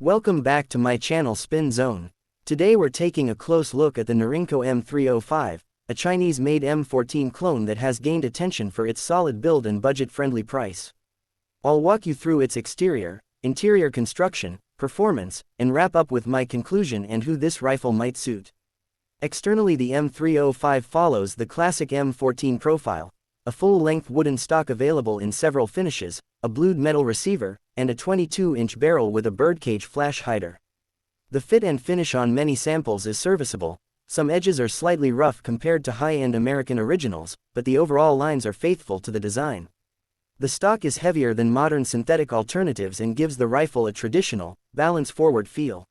Welcome back to my channel Spin Zone. Today we're taking a close look at the Norinco M305, a Chinese-made M14 clone that has gained attention for its solid build and budget-friendly price. I'll walk you through its exterior, interior construction, performance, and wrap up with my conclusion and who this rifle might suit. Externally, the M305 follows the classic M14 profile, a full-length wooden stock available in several finishes, a blued metal receiver, and a 22-inch barrel with a birdcage flash hider. The fit and finish on many samples is serviceable. Some edges are slightly rough compared to high-end American originals, but the overall lines are faithful to the design. The stock is heavier than modern synthetic alternatives and gives the rifle a traditional, balance-forward feel.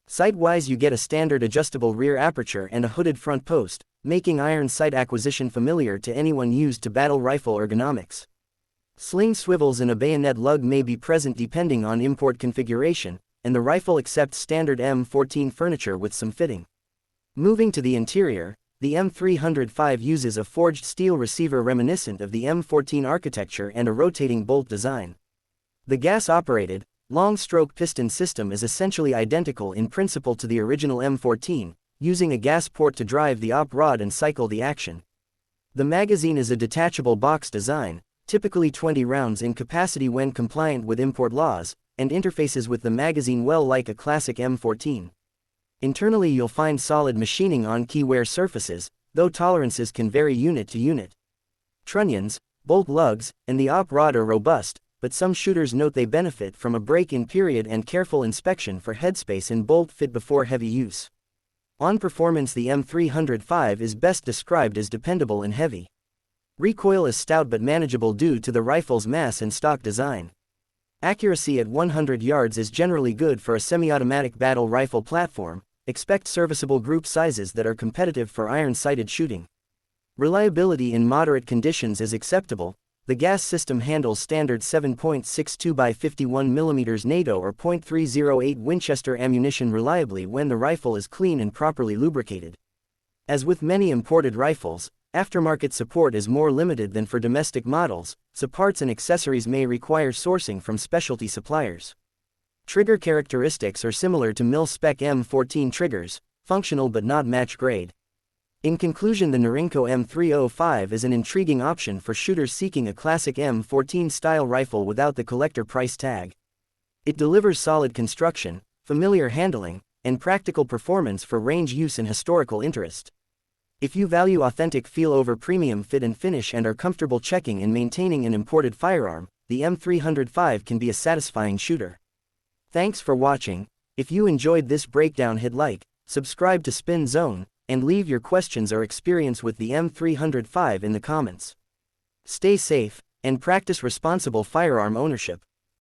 Sight-wise, you get a standard adjustable rear aperture and a hooded front post, making iron sight acquisition familiar to anyone used to battle rifle ergonomics. Sling swivels and a bayonet lug may be present depending on import configuration, and the rifle accepts standard M14 furniture with some fitting. Moving to the interior, the M305 uses a forged steel receiver reminiscent of the M14 architecture and a rotating bolt design. The gas-operated, long-stroke piston system is essentially identical in principle to the original M14, using a gas port to drive the op rod and cycle the action. The magazine is a detachable box design, typically 20 rounds in capacity when compliant with import laws, and interfaces with the magazine well like a classic M14. Internally, you'll find solid machining on key wear surfaces, though tolerances can vary unit to unit. Trunnions, bolt lugs, and the op rod are robust, but some shooters note they benefit from a break-in period and careful inspection for headspace and bolt fit before heavy use. On performance, the M305 is best described as dependable and heavy. Recoil is stout but manageable due to the rifle's mass and stock design. Accuracy at 100 yards is generally good for a semi-automatic battle rifle platform. Expect serviceable group sizes that are competitive for iron-sighted shooting. Reliability in moderate conditions is acceptable. The gas system handles standard 7.62 by 51 mm NATO or .308 Winchester ammunition reliably when the rifle is clean and properly lubricated. As with many imported rifles, aftermarket support is more limited than for domestic models, so parts and accessories may require sourcing from specialty suppliers. Trigger characteristics are similar to mil-spec M14 triggers, functional but not match-grade. In conclusion, the Norinco M305 is an intriguing option for shooters seeking a classic M14-style rifle without the collector price tag. It delivers solid construction, familiar handling, and practical performance for range use and historical interest. If you value authentic feel over premium fit and finish and are comfortable checking and maintaining an imported firearm, the M305 can be a satisfying shooter. Thanks for watching. If you enjoyed this breakdown, hit like, subscribe to Spin Zone, and leave your questions or experience with the M305 in the comments. Stay safe, and practice responsible firearm ownership.